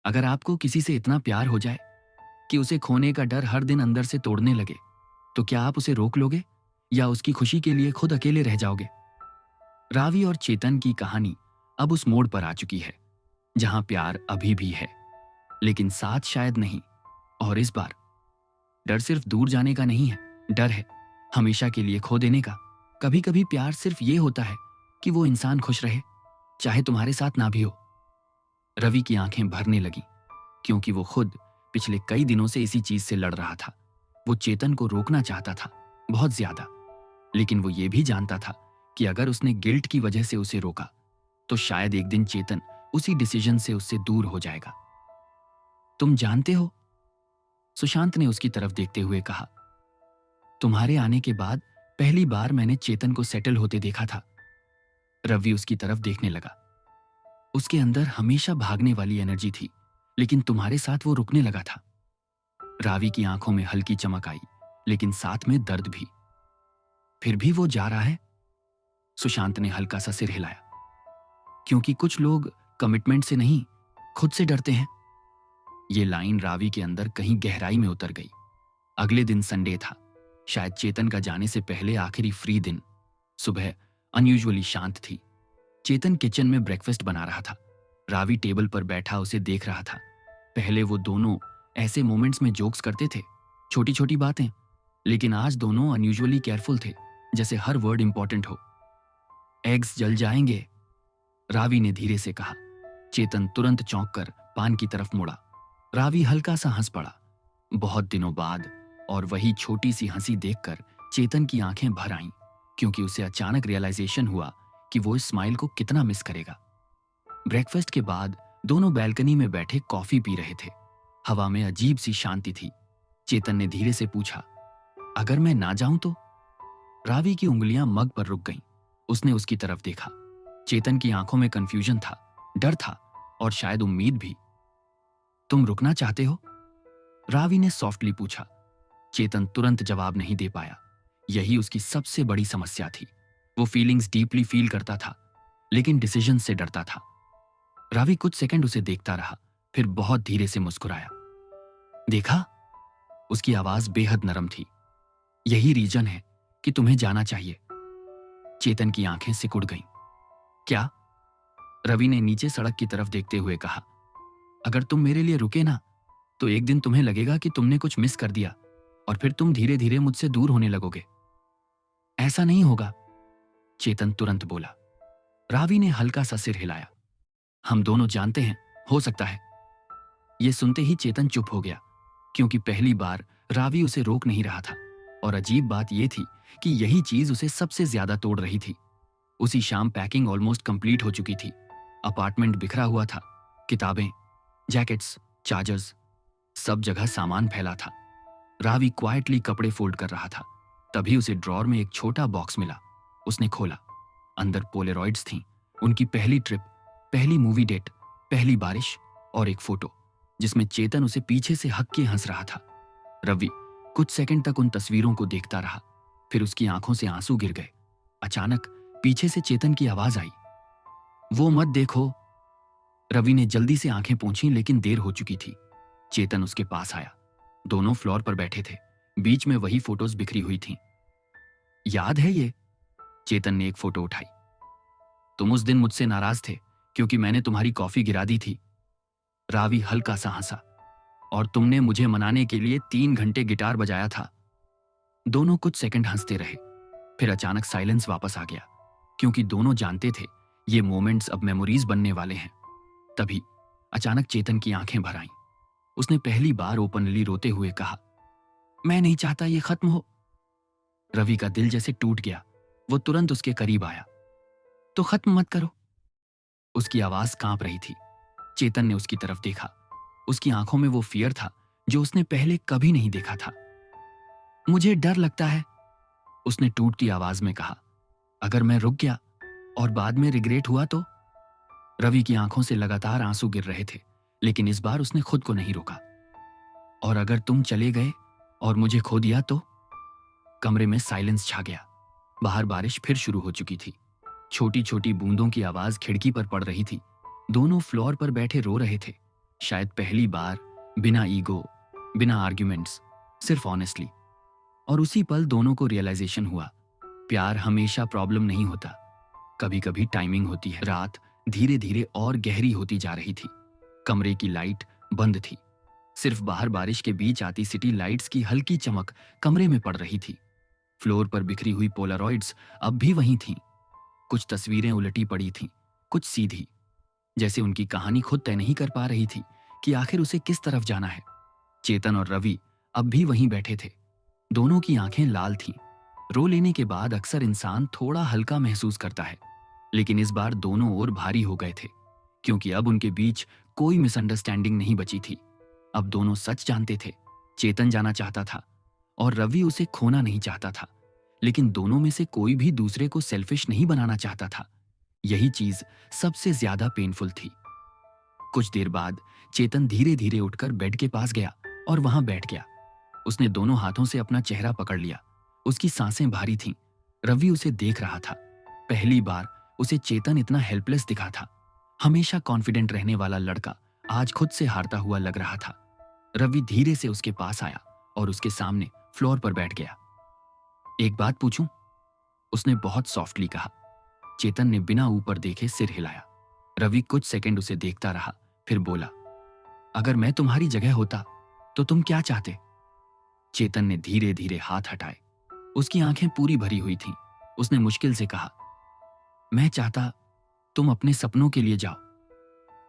अगर आपको किसी से इतना प्यार हो जाए कि उसे खोने का डर हर दिन अंदर से तोड़ने लगे, तो क्या आप उसे रोक लोगे या उसकी खुशी के लिए खुद अकेले रह जाओगे? रावी और चेतन की कहानी अब उस मोड़ पर आ चुकी है जहां प्यार अभी भी है, लेकिन साथ शायद नहीं। और इस बार डर सिर्फ दूर जाने का नहीं है, डर है हमेशा के लिए खो देने का। कभी कभी प्यार सिर्फ ये होता है कि वो इंसान खुश रहे, चाहे तुम्हारे साथ ना भी हो। रवि की आंखें भरने लगी क्योंकि वो खुद पिछले कई दिनों से इसी चीज से लड़ रहा था। वो चेतन को रोकना चाहता था, बहुत ज्यादा, लेकिन वो ये भी जानता था कि अगर उसने गिल्ट की वजह से उसे रोका तो शायद एक दिन चेतन उसी डिसीजन से उससे दूर हो जाएगा। तुम जानते हो, सुशांत ने उसकी तरफ देखते हुए कहा, तुम्हारे आने के बाद पहली बार मैंने चेतन को सेटल होते देखा था। रवि उसकी तरफ देखने लगा। उसके अंदर हमेशा भागने वाली एनर्जी थी, लेकिन तुम्हारे साथ वो रुकने लगा था। रावी की आंखों में हल्की चमक आई, लेकिन साथ में दर्द भी। फिर भी वो जा रहा है? सुशांत ने हल्का सा सिर हिलाया। क्योंकि कुछ लोग कमिटमेंट से नहीं, खुद से डरते हैं। ये लाइन रावी के अंदर कहीं गहराई में उतर गई। अगले दिन संडे था, शायद चेतन का जाने से पहले आखिरी फ्री दिन। सुबह अनयूजुअली शांत थी। चेतन किचन में ब्रेकफास्ट बना रहा था। रावी टेबल पर बैठा उसे देख रहा था। पहले वो दोनों ऐसे मोमेंट्स में जोक्स करते थे, छोटी छोटी बातें, लेकिन आज दोनों अनयूजुअली केयरफुल थे, जैसे हर वर्ड इंपॉर्टेंट हो। एग्स जल जाएंगे, रावी ने धीरे से कहा। चेतन तुरंत चौंक कर पान की तरफ मुड़ा। रावी हल्का सा हंस पड़ा, बहुत दिनों बाद, और वही छोटी सी हंसी देखकर चेतन की आंखें भर आईं, क्योंकि उसे अचानक रियलाइजेशन हुआ कि वो इस स्माइल को कितना मिस करेगा। ब्रेकफास्ट के बाद दोनों बैल्कनी में बैठे कॉफी पी रहे थे। हवा में अजीब सी शांति थी। चेतन ने धीरे से पूछा, अगर मैं ना जाऊं तो? रावी की उंगलियां मग पर रुक गईं। उसने उसकी तरफ देखा। चेतन की आंखों में कंफ्यूजन था, डर था और शायद उम्मीद भी। तुम रुकना चाहते हो? रावी ने सॉफ्टली पूछा। चेतन तुरंत जवाब नहीं दे पाया। यही उसकी सबसे बड़ी समस्या थी। वो फीलिंग्स डीपली फील करता था, लेकिन डिसीजन से डरता था। रावी कुछ सेकंड उसे देखता रहा, फिर बहुत धीरे से मुस्कुराया। देखा? उसकी आवाज बेहद नरम थी। यही रीजन है कि तुम्हें जाना चाहिए। चेतन की आंखें सिकुड़ गईं। क्या? रवि ने नीचे सड़क की तरफ देखते हुए कहा, अगर तुम मेरे लिए रुके ना, तो एक दिन तुम्हें लगेगा कि तुमने कुछ मिस कर दिया और फिर तुम धीरे धीरे मुझसे दूर होने लगोगे। ऐसा नहीं होगा, चेतन तुरंत बोला। रावी ने हल्का सा सिर हिलाया। हम दोनों जानते हैं, हो सकता है। यह सुनते ही चेतन चुप हो गया, क्योंकि पहली बार रावी उसे रोक नहीं रहा था। और अजीब बात यह थी कि यही चीज उसे सबसे ज्यादा तोड़ रही थी। उसी शाम पैकिंग ऑलमोस्ट कंप्लीट हो चुकी थी। अपार्टमेंट बिखरा हुआ था, किताबें, जैकेट्स, चार्जर्स, सब जगह सामान फैला था। रावी क्वाइटली कपड़े फोल्ड कर रहा था। तभी उसे ड्रॉर में एक छोटा बॉक्स मिला। उसने खोला। अंदर पोलेरॉइड्स थीं, उनकी पहली ट्रिप, पहली मूवी डेट, पहली बारिश और एक फोटो जिसमें चेतन उसे पीछे से हक के हंस रहा था। रवि कुछ सेकंड तक उन तस्वीरों को देखता रहा, फिर उसकी आंखों से आंसू गिर गए। अचानक पीछे से चेतन की आवाज आई, वो मत देखो। रवि ने जल्दी से आंखें पोंछीं, लेकिन देर हो चुकी थी। चेतन उसके पास आया। दोनों फ्लोर पर बैठे थे। बीच में वही फोटोज बिखरी हुई थीं। याद है ये? चेतन ने एक फोटो उठाई। तुम उस दिन मुझसे नाराज थे क्योंकि मैंने तुम्हारी कॉफी गिरा दी थी। रावी हल्का सा हंसा। और तुमने मुझे मनाने के लिए 3 घंटे गिटार बजाया था। दोनों कुछ सेकंड हंसते रहे, फिर अचानक साइलेंस वापस आ गया, क्योंकि दोनों जानते थे ये मोमेंट्स अब मेमोरीज बनने वाले हैं। तभी अचानक चेतन की आंखें भर आईं। उसने पहली बार ओपनली रोते हुए कहा, मैं नहीं चाहता ये खत्म हो। रवि का दिल जैसे टूट गया। वो तुरंत उसके करीब आया। तो खत्म मत करो। उसकी आवाज कांप रही थी। चेतन ने उसकी तरफ देखा। उसकी आंखों में वो फियर था जो उसने पहले कभी नहीं देखा था। मुझे डर लगता है, उसने टूटती आवाज में कहा। अगर मैं रुक गया और बाद में रिग्रेट हुआ तो? रवि की आंखों से लगातार आंसू गिर रहे थे, लेकिन इस बार उसने खुद को नहीं रोका। और अगर तुम चले गए और मुझे खो दिया तो? कमरे में साइलेंस छा गया। बाहर बारिश फिर शुरू हो चुकी थी। छोटी छोटी बूंदों की आवाज खिड़की पर पड़ रही थी। दोनों फ्लोर पर बैठे रो रहे थे। शायद पहली बार, बिना ईगो, बिना आर्ग्यूमेंट्स, सिर्फ ऑनेस्टली। और उसी पल दोनों को रियलाइजेशन हुआ, प्यार हमेशा प्रॉब्लम नहीं होता, कभी कभी टाइमिंग होती है। रात धीरे धीरे और गहरी होती जा रही थी। कमरे की लाइट बंद थी, सिर्फ बाहर बारिश के बीच आती सिटी लाइट्स की हल्की चमक कमरे में पड़ रही थी। फ्लोर पर बिखरी हुई पोलारॉइड्स अब भी वहीं थीं। कुछ तस्वीरें उलटी पड़ी थीं, कुछ सीधी, जैसे उनकी कहानी खुद तय नहीं कर पा रही थी कि आखिर उसे किस तरफ जाना है। चेतन और रवि अब भी वहीं बैठे थे। दोनों की आंखें लाल थीं। रो लेने के बाद अक्सर इंसान थोड़ा हल्का महसूस करता है, लेकिन इस बार दोनों और भारी हो गए थे, क्योंकि अब उनके बीच कोई मिसअंडरस्टैंडिंग नहीं बची थी। अब दोनों सच जानते थे। चेतन जाना चाहता था और रवि उसे खोना नहीं चाहता था, लेकिन दोनों में से कोई भी दूसरे को सेल्फिश नहीं बनाना चाहता था। यही चीज सबसे ज्यादा पेनफुल थी। कुछ देर बाद चेतन धीरे धीरे उठकर बेड के पास गया और वहां बैठ गया। उसने दोनों हाथों से अपना चेहरा पकड़ लिया। उसकी सांसें भारी थीं। रवि उसे देख रहा था। पहली बार उसे चेतन इतना हेल्पलेस दिखा था। हमेशा कॉन्फिडेंट रहने वाला लड़का आज खुद से हारता हुआ लग रहा था। रवि धीरे से उसके पास आया और उसके सामने फ्लोर पर बैठ गया। एक बात पूछूं? उसने बहुत सॉफ्टली कहा। चेतन ने बिना ऊपर देखे सिर हिलाया। रवि कुछ सेकंड उसे देखता रहा, फिर बोला, अगर मैं तुम्हारी जगह होता तो तुम क्या चाहते? चेतन ने धीरे धीरे हाथ हटाए। उसकी आंखें पूरी भरी हुई थीं। उसने मुश्किल से कहा, मैं चाहता तुम अपने सपनों के लिए जाओ।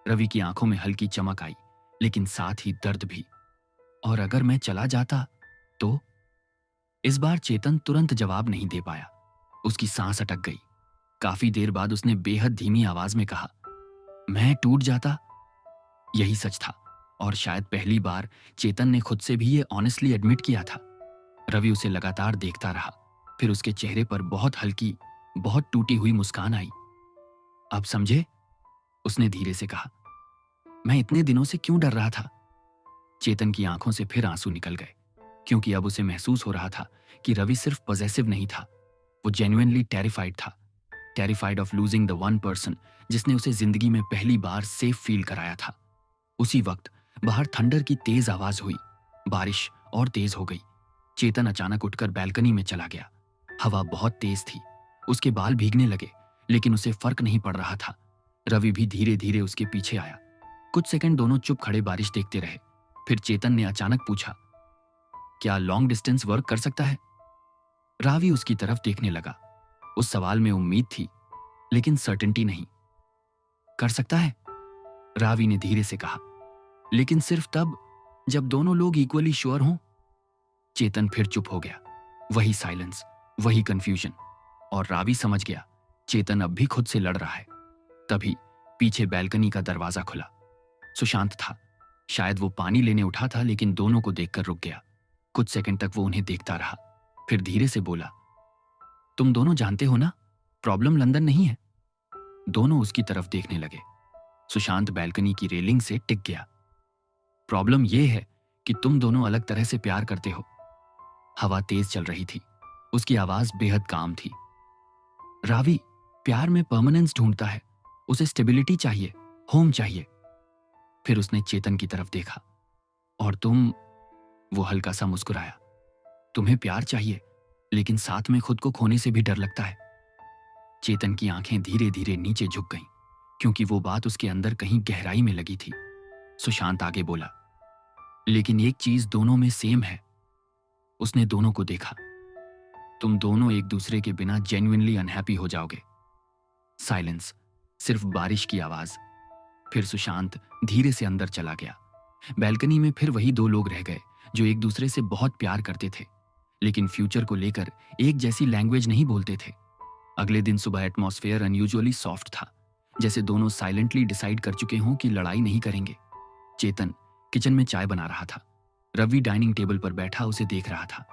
रवि की आंखों में हल्की चमक आई, लेकिन साथ ही दर्द भी। और अगर मैं चला जाता तो? इस बार चेतन तुरंत जवाब नहीं दे पाया। उसकी सांस अटक गई। काफी देर बाद उसने बेहद धीमी आवाज में कहा, मैं टूट जाता। यही सच था, और शायद पहली बार चेतन ने खुद से भी ये ऑनेस्टली एडमिट किया था। रवि उसे लगातार देखता रहा, फिर उसके चेहरे पर बहुत हल्की, बहुत टूटी हुई मुस्कान आई। अब समझे? उसने धीरे से कहा, मैं इतने दिनों से क्यों डर रहा था? चेतन की आंखों से फिर आंसू निकल गए, क्योंकि अब उसे महसूस हो रहा था कि रवि सिर्फ पॉजेसिव नहीं था, वो जेन्युइनली टेरिफाइड था। Terrified of losing the one person जिसने उसे जिंदगी में पहली बार सेफ फील कराया था। उसी वक्त बाहर थंडर की तेज आवाज हुई। बारिश और तेज हो गई। चेतन अचानक उठकर बैल्कनी में चला गया। हवा बहुत तेज थी। उसके बाल भीगने लगे, लेकिन उसे फर्क नहीं पड़ रहा था। रवि भी धीरे धीरे उसके पीछे आया। कुछ सेकंड दोनों चुप खड़े बारिश देखते रहे। फिर चेतन ने अचानक पूछा, क्या लॉन्ग डिस्टेंस वर्क कर सकता है? रावी उसकी तरफ देखने लगा। उस सवाल में उम्मीद थी, लेकिन सर्टेनिटी नहीं। कर सकता है, रावी ने धीरे से कहा, लेकिन सिर्फ तब जब दोनों लोग इक्वली श्योर हों। चेतन फिर चुप हो गया। वही साइलेंस, वही कंफ्यूजन। और रावी समझ गया चेतन अब भी खुद से लड़ रहा है। तभी पीछे बैल्कनी का दरवाजा खुला। सुशांत था। शायद वो पानी लेने उठा था, लेकिन दोनों को देखकर रुक गया। कुछ सेकंड तक वो उन्हें देखता रहा, फिर धीरे से बोला, तुम दोनों जानते हो ना, प्रॉब्लम लंदन नहीं है। दोनों उसकी तरफ देखने लगे। सुशांत बैल्कनी की रेलिंग से टिक गया। प्रॉब्लम यह है कि तुम दोनों अलग तरह से प्यार करते हो। हवा तेज चल रही थी। उसकी आवाज बेहद काम थी। रावी प्यार में परमानेंस ढूंढता है। उसे स्टेबिलिटी चाहिए, होम चाहिए। फिर उसने चेतन की तरफ देखा। और तुम? वो हल्का सा मुस्कुराया। तुम्हें प्यार चाहिए, लेकिन साथ में खुद को खोने से भी डर लगता है। चेतन की आंखें धीरे धीरे नीचे झुक गईं, क्योंकि वो बात उसके अंदर कहीं गहराई में लगी थी। सुशांत आगे बोला, लेकिन एक चीज दोनों में सेम है। उसने दोनों को देखा। तुम दोनों एक दूसरे के बिना जेन्युइनली अनहैप्पी हो जाओगे। साइलेंस, सिर्फ बारिश की आवाज। फिर सुशांत धीरे से अंदर चला गया। बैल्कनी में फिर वही दो लोग रह गए जो एक दूसरे से बहुत प्यार करते थे, लेकिन फ्यूचर को लेकर एक जैसी लैंग्वेज नहीं बोलते थे। अगले दिन सुबह एटमॉस्फेयर अनयूजुअली सॉफ्ट था, जैसे दोनों साइलेंटली डिसाइड कर चुके हों कि लड़ाई नहीं करेंगे। चेतन किचन में चाय बना रहा था। रवि डाइनिंग टेबल पर बैठा उसे देख रहा था।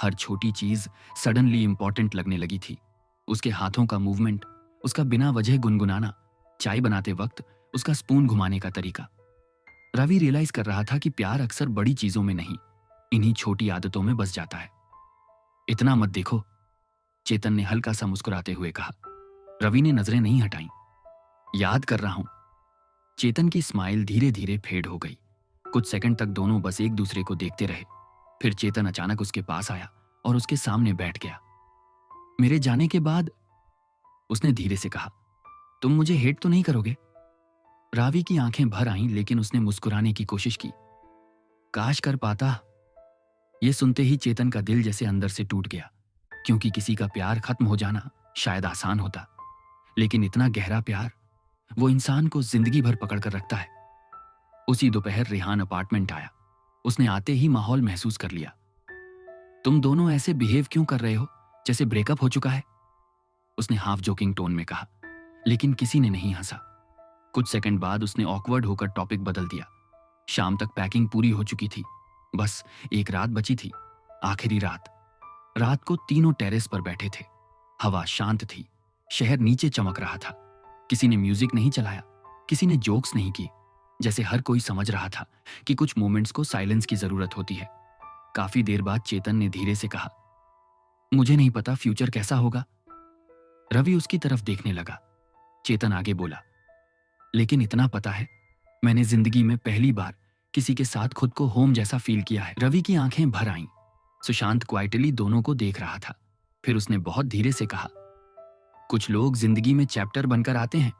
हर छोटी चीज सडनली इंपॉर्टेंट लगने लगी थी। उसके हाथों का मूवमेंट, उसका बिना वजह गुनगुनाना, चाय बनाते वक्त उसका स्पून घुमाने का तरीका। रवि रियलाइज कर रहा था कि प्यार अक्सर बड़ी चीजों में नहीं, इन्हीं छोटी आदतों में बस जाता है। इतना मत देखो, चेतन ने हल्का सा मुस्कुराते हुए कहा। रवि ने नजरें नहीं हटाई। याद कर रहा हूं। चेतन की स्माइल धीरे धीरे फेड हो गई। कुछ सेकंड तक दोनों बस एक दूसरे को देखते रहे। फिर चेतन अचानक उसके पास आया और उसके सामने बैठ गया। मेरे जाने के बाद, उसने धीरे से कहा, तुम मुझे हेट तो नहीं करोगे? रावी की आंखें भर आईं, लेकिन उसने मुस्कुराने की कोशिश की। काश कर पाता। यह सुनते ही चेतन का दिल जैसे अंदर से टूट गया, क्योंकि किसी का प्यार खत्म हो जाना शायद आसान होता, लेकिन इतना गहरा प्यार, वो इंसान को जिंदगी भर पकड़ कर रखता है। उसी दोपहर रेहान अपार्टमेंट आया। उसने आते ही माहौल महसूस कर लिया। तुम दोनों ऐसे बिहेव क्यों कर रहे हो, जैसे ब्रेकअप हो चुका है? उसने हाफ जोकिंग टोन में कहा, लेकिन किसी ने नहीं हंसा। कुछ सेकंड बाद उसने ऑकवर्ड होकर टॉपिक बदल दिया। शाम तक पैकिंग पूरी हो चुकी थी, बस एक रात बची थी, आखिरी रात। रात को तीनों टेरेस पर बैठे थे। हवा शांत थी, शहर नीचे चमक रहा था। किसी ने म्यूजिक नहीं चलाया, किसी ने जोक्स नहीं किए, जैसे हर कोई समझ रहा था कि कुछ मोमेंट्स को साइलेंस की जरूरत होती है। काफी देर बाद चेतन ने धीरे से कहा, मुझे नहीं पता फ्यूचर कैसा होगा। रवि उसकी तरफ देखने लगा। चेतन आगे बोला, लेकिन इतना पता है, मैंने जिंदगी में पहली बार किसी के साथ खुद को होम जैसा फील किया है। रवि की आंखें भर आईं। सुशांत क्वाइटली दोनों को देख रहा था। फिर उसने बहुत धीरे से कहा, कुछ लोग जिंदगी में चैप्टर बनकर आते हैं।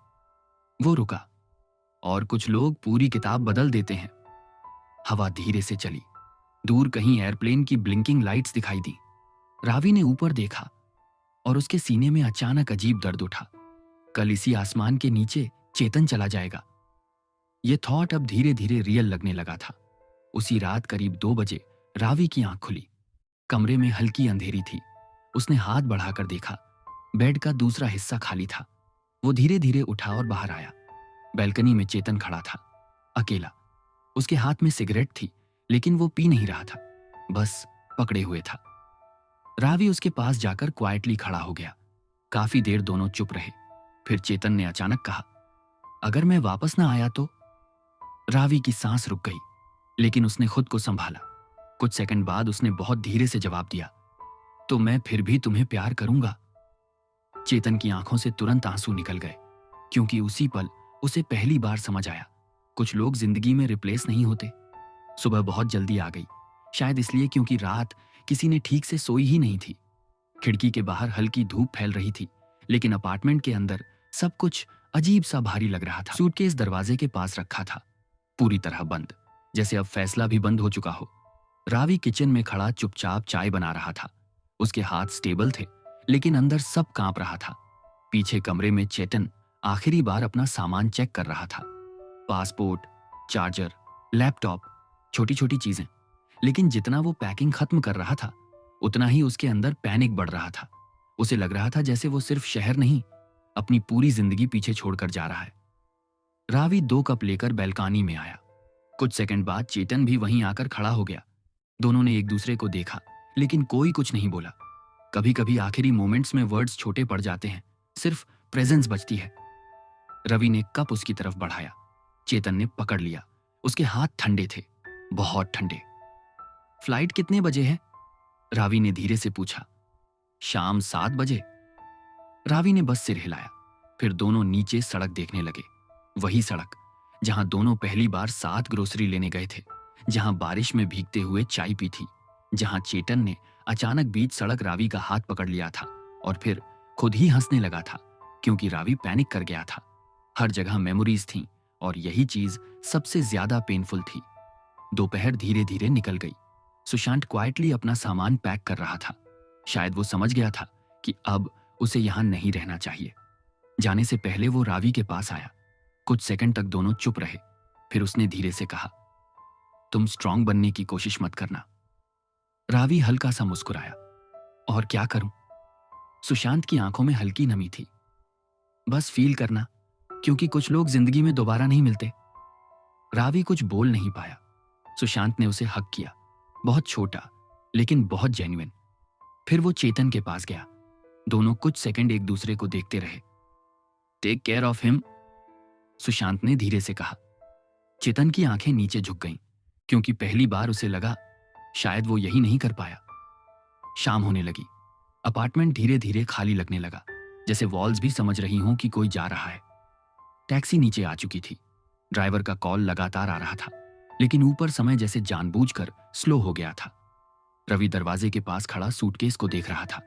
वो रुका। और कुछ लोग पूरी किताब बदल देते हैं। हवा धीरे से चली। दूर कहीं एयरप्लेन की ब्लिंकिंग लाइट्स दिखाई दी। रावी ने ऊपर देखा और उसके सीने में अचानक अजीब दर्द उठा। कल इसी आसमान के नीचे चेतन चला जाएगा। यह थॉट अब धीरे धीरे रियल लगने लगा था। उसी रात करीब 2 बजे रावी की आंख खुली। कमरे में हल्की अंधेरी थी। उसने हाथ बढ़ाकर देखा, बेड का दूसरा हिस्सा खाली था। वो धीरे धीरे उठा और बाहर आया। बैल्कनी में चेतन खड़ा था, अकेला। उसके हाथ में सिगरेट थी, लेकिन वो पी नहीं रहा था, बस पकड़े हुए था। रावी उसके पास जाकर क्वाइटली खड़ा हो गया। काफी देर दोनों चुप रहे। फिर चेतन ने अचानक कहा, अगर मैं वापस ना आया तो? रावी की सांस रुक गई, लेकिन उसने खुद को संभाला। कुछ सेकंड बाद उसने बहुत धीरे से जवाब दिया, तो मैं फिर भी तुम्हें प्यार करूंगा। चेतन की आंखों से तुरंत आंसू निकल गए, क्योंकि उसी पल उसे पहली बार समझ आया, कुछ लोग जिंदगी में रिप्लेस नहीं होते। सुबह बहुत जल्दी आ गई, शायद इसलिए क्योंकि रात किसी ने ठीक से सोई ही नहीं थी। खिड़की के बाहर हल्की धूप फैल रही थी, लेकिन अपार्टमेंट के अंदर सब कुछ अजीब सा भारी लग रहा था। सूटकेस दरवाजे के पास रखा था, पूरी तरह बंद, जैसे अब फैसला भी बंद हो चुका हो। रावी किचन में खड़ा चुपचाप चाय बना रहा था। उसके हाथ स्टेबल थे, लेकिन अंदर सब कांप रहा था। पीछे कमरे में चेतन आखिरी बार अपना सामान चेक कर रहा था। पासपोर्ट, चार्जर, लैपटॉप, छोटी छोटी चीजें। लेकिन जितना वो पैकिंग खत्म कर रहा था, उतना ही उसके अंदर पैनिक बढ़ रहा था। उसे लग रहा था जैसे वो सिर्फ शहर नहीं, अपनी पूरी जिंदगी पीछे छोड़कर जा रहा है। रावी 2 कप लेकर बैल्कनी में आया। कुछ सेकंड बाद चेतन भी वहीं आकर खड़ा हो गया। दोनों ने एक दूसरे को देखा, लेकिन कोई कुछ नहीं बोला। कभी कभी आखिरी मोमेंट्स में वर्ड्स छोटे पड़ जाते हैं, सिर्फ प्रेजेंस बचती है। रवि ने कप उसकी तरफ बढ़ाया। चेतन ने पकड़ लिया। उसके हाथ ठंडे थे, बहुत ठंडे। फ्लाइट कितने बजे है? रावी ने धीरे से पूछा। शाम 7 बजे। रावी ने बस सिर हिलाया। फिर दोनों नीचे सड़क देखने लगे। वही सड़क जहां दोनों पहली बार साथ ग्रोसरी लेने गए थे, जहां बारिश में भीगते हुए चाय पी थी, जहां चेतन ने अचानक बीच सड़क रावी का हाथ पकड़ लिया था और फिर खुद ही हंसने लगा था, क्योंकि रावी पैनिक कर गया था। हर जगह मेमोरीज थीं और यही चीज सबसे ज्यादा पेनफुल थी। दोपहर धीरे धीरे निकल गई। सुशांत क्वाइटली अपना सामान पैक कर रहा था। शायद वो समझ गया था कि अब उसे यहां नहीं रहना चाहिए। जाने से पहले वो रावी के पास आया। कुछ सेकंड तक दोनों चुप रहे। फिर उसने धीरे से कहा, तुम स्ट्रांग बनने की कोशिश मत करना। रावी हल्का सा मुस्कुराया। और क्या करूं? सुशांत की आंखों में हल्की नमी थी। बस फील करना, क्योंकि कुछ लोग जिंदगी में दोबारा नहीं मिलते। रावी कुछ बोल नहीं पाया। सुशांत ने उसे हक किया, बहुत छोटा लेकिन बहुत जेन्युइन। फिर वो चेतन के पास गया। दोनों कुछ सेकंड एक दूसरे को देखते रहे। Take care of him, Sushant ने धीरे से कहा। चेतन की आंखें नीचे झुक गईं, क्योंकि पहली बार उसे लगा शायद वो यही नहीं कर पाया। शाम होने लगी। अपार्टमेंट धीरे धीरे खाली लगने लगा, जैसे वॉल्स भी समझ रही हों कि कोई जा रहा है। टैक्सी नीचे आ चुकी थी। ड्राइवर का कॉल लगातार आ रहा था, लेकिन ऊपर समय जैसे जानबूझकर स्लो हो गया था। रवि दरवाजे के पास खड़ा सूटकेस को देख रहा था।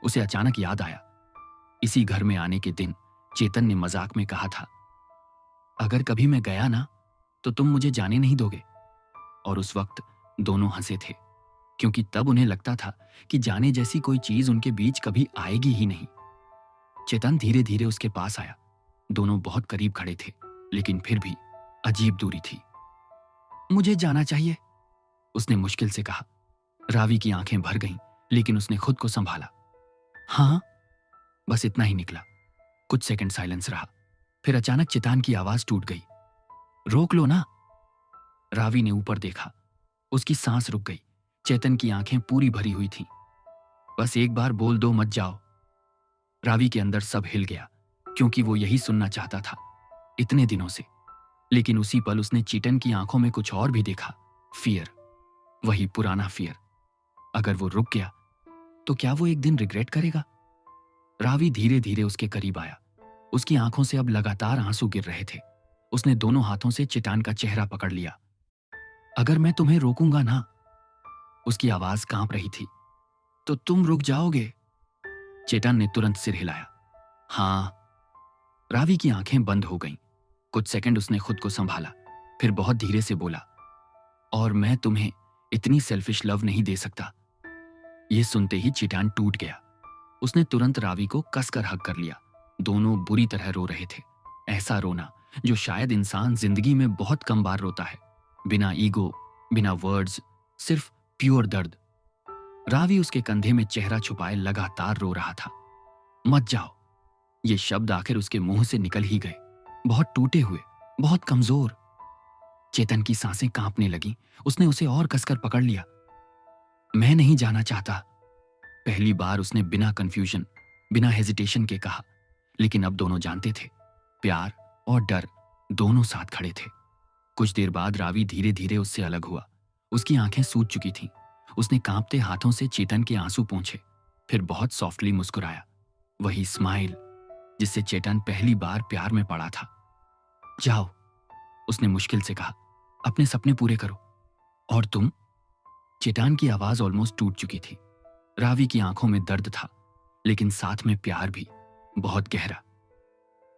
उसे अचानक याद आया, इसी घर में आने के दिन चेतन ने मजाक में कहा था, अगर कभी मैं गया ना तो तुम मुझे जाने नहीं दोगे। और उस वक्त दोनों हंसे थे, क्योंकि तब उन्हें लगता था कि जाने जैसी कोई चीज उनके बीच कभी आएगी ही नहीं। चेतन धीरे धीरे उसके पास आया। दोनों बहुत करीब खड़े थे, लेकिन फिर भी अजीब दूरी थी। मुझे जाना चाहिए, उसने मुश्किल से कहा। रावी की आंखें भर गईं, लेकिन उसने खुद को संभाला। हाँ, बस इतना ही निकला। कुछ सेकंड साइलेंस रहा, फिर अचानक चेतन की आवाज टूट गई। रोक लो ना। रावी ने ऊपर देखा। उसकी सांस रुक गई। चेतन की आंखें पूरी भरी हुई थीं। बस एक बार बोल दो, मत जाओ। रावी के अंदर सब हिल गया, क्योंकि वो यही सुनना चाहता था इतने दिनों से। लेकिन उसी पल उसने चेतन की आंखों में कुछ और भी देखा, फियर। वही पुराना फियर। अगर वो रुक गया तो क्या वो एक दिन रिग्रेट करेगा? रावी धीरे धीरे उसके करीब आया। उसकी आंखों से अब लगातार आंसू गिर रहे थे। उसने दोनों हाथों से चेतन का चेहरा पकड़ लिया। अगर मैं तुम्हें रोकूंगा ना, उसकी आवाज कांप रही थी, तो तुम रुक जाओगे? चेतन ने तुरंत सिर हिलाया। हाँ। रावी की आंखें बंद हो गईं। कुछ सेकंड उसने खुद को संभाला, फिर बहुत धीरे से बोला, और मैं तुम्हें इतनी सेल्फिश लव नहीं दे सकता। यह सुनते ही चेतन टूट गया। उसने तुरंत रावी को कसकर हग कर लिया। दोनों बुरी तरह रो रहे थे। ऐसा रोना जो शायद इंसान जिंदगी में बहुत कम बार रोता है, बिना ईगो, बिना वर्ड्स, सिर्फ प्योर दर्द। रावी उसके कंधे में चेहरा छुपाए लगातार रो रहा था। मत जाओ, ये शब्द आखिर उसके मुंह से निकल ही गए, बहुत टूटे हुए, बहुत कमजोर। चेतन की सांसें कांपने लगीं। उसने उसे और कसकर पकड़ लिया। मैं नहीं जाना चाहता, पहली बार उसने बिना कंफ्यूजन, बिना हेजिटेशन के कहा। लेकिन अब दोनों जानते थे, प्यार और डर दोनों साथ खड़े थे। कुछ देर बाद रावी धीरे धीरे उससे अलग हुआ। उसकी आंखें सूज चुकी थीं। उसने कांपते हाथों से चेतन के आंसू पोंछे, फिर बहुत सॉफ्टली मुस्कुराया। वही स्माइल जिससे चेतन पहली बार प्यार में पड़ा था। जाओ, उसने मुश्किल से कहा, अपने सपने पूरे करो। और तुम? चेतन की आवाज ऑलमोस्ट टूट चुकी थी। रावी की आंखों में दर्द था, लेकिन साथ में प्यार भी, बहुत गहरा।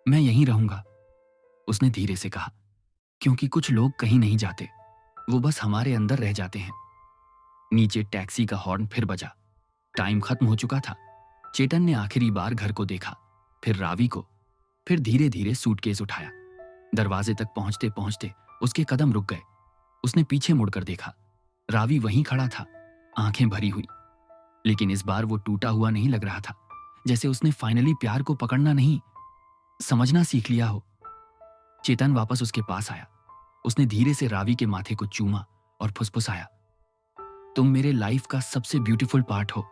मैं यहीं रहूंगा, उसने धीरे से कहा, क्योंकि कुछ लोग कहीं नहीं जाते, वो बस हमारे अंदर रह जाते हैं। नीचे टैक्सी का हॉर्न फिर बजा। टाइम खत्म हो चुका था। चेतन ने आखिरी बार घर को देखा, फिर रावी को, फिर धीरे धीरे सूटकेस उठाया। दरवाजे तक पहुंचते पहुंचते उसके कदम रुक गए। उसने पीछे मुड़कर देखा। रावी वहीं खड़ा था, आंखें भरी हुई। लेकिन इस बार वो टूटा हुआ नहीं लग रहा था, जैसे उसने फाइनली प्यार को पकड़ना नहीं, समझना सीख लिया हो। चेतन वापस उसके पास आया। उसने धीरे से रावी के माथे को चूमा और फुसफुसाया, तुम मेरे लाइफ का सबसे ब्यूटीफुल पार्ट हो।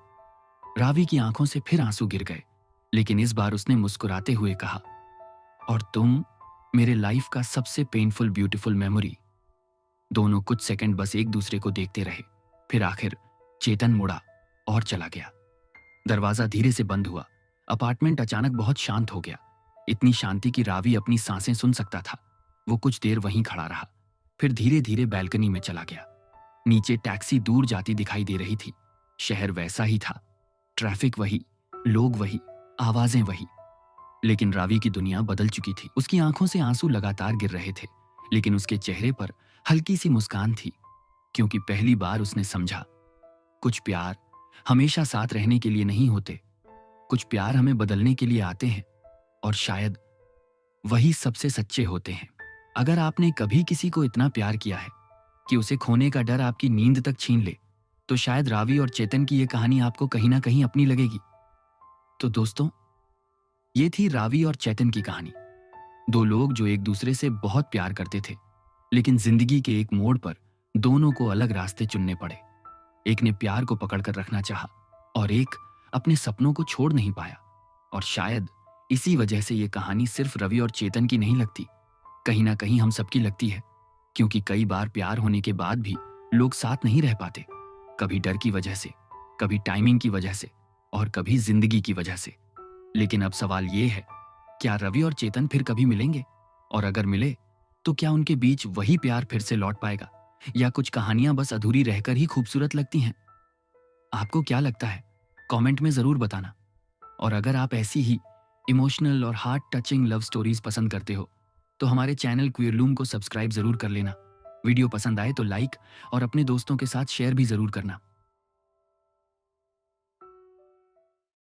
रावी की आंखों से फिर आंसू गिर गए, लेकिन इस बार उसने मुस्कुराते हुए कहा, और तुम मेरे लाइफ का सबसे पेनफुल ब्यूटीफुल मेमोरी। दोनों कुछ सेकंड बस एक दूसरे को देखते रहे, फिर आखिर चेतन मुड़ा और चला गया। दरवाजा धीरे से बंद हुआ। अपार्टमेंट अचानक बहुत शांत हो गया, इतनी शांति कि रावी अपनी सांसें सुन सकता था। वो कुछ देर वहीं खड़ा रहा, फिर धीरे धीरे बैल्कनी में चला गया। नीचे टैक्सी दूर जाती दिखाई दे रही थी। शहर वैसा ही था, ट्रैफिक वही, लोग वही, आवाजें वही। लेकिन रावी की दुनिया बदल चुकी थी। उसकी आंखों से आंसू लगातार गिर रहे थे, लेकिन उसके चेहरे पर हल्की सी मुस्कान थी, क्योंकि पहली बार उसने समझा, कुछ प्यार हमेशा साथ रहने के लिए नहीं होते, कुछ प्यार हमें बदलने के लिए आते हैं, और शायद वही सबसे सच्चे होते हैं। अगर आपने कभी किसी को इतना प्यार किया है कि उसे खोने का डर आपकी नींद तक छीन ले, तो शायद रावी और चेतन की यह कहानी आपको कहीं ना कहीं अपनी लगेगी। तो दोस्तों, ये थी रावी और चेतन की कहानी। दो लोग जो एक दूसरे से बहुत प्यार करते थे, लेकिन जिंदगी के एक मोड़ पर दोनों को अलग रास्ते चुनने पड़े। एक ने प्यार को पकड़कर रखना चाहा, और एक अपने सपनों को छोड़ नहीं पाया। और शायद इसी वजह से ये कहानी सिर्फ रवि और चेतन की नहीं लगती, कहीं ना कहीं हम सबकी लगती है। क्योंकि कई बार प्यार होने के बाद भी लोग साथ नहीं रह पाते, कभी डर की वजह से, कभी टाइमिंग की वजह से, और कभी जिंदगी की वजह से। लेकिन अब सवाल ये है, क्या रवि और चेतन फिर कभी मिलेंगे? और अगर मिले तो क्या उनके बीच वही प्यार फिर से लौट पाएगा, या कुछ कहानियां बस अधूरी रहकर ही खूबसूरत लगती हैं? आपको क्या लगता है? कमेंट में ज़रूर बताना। और अगर आप ऐसी ही इमोशनल और हार्ट टचिंग लव स्टोरीज पसंद करते हो, तो हमारे चैनल क्वियरलूम को सब्सक्राइब ज़रूर कर लेना। वीडियो पसंद आए तो लाइक और अपने दोस्तों के साथ शेयर भी ज़रूर करना।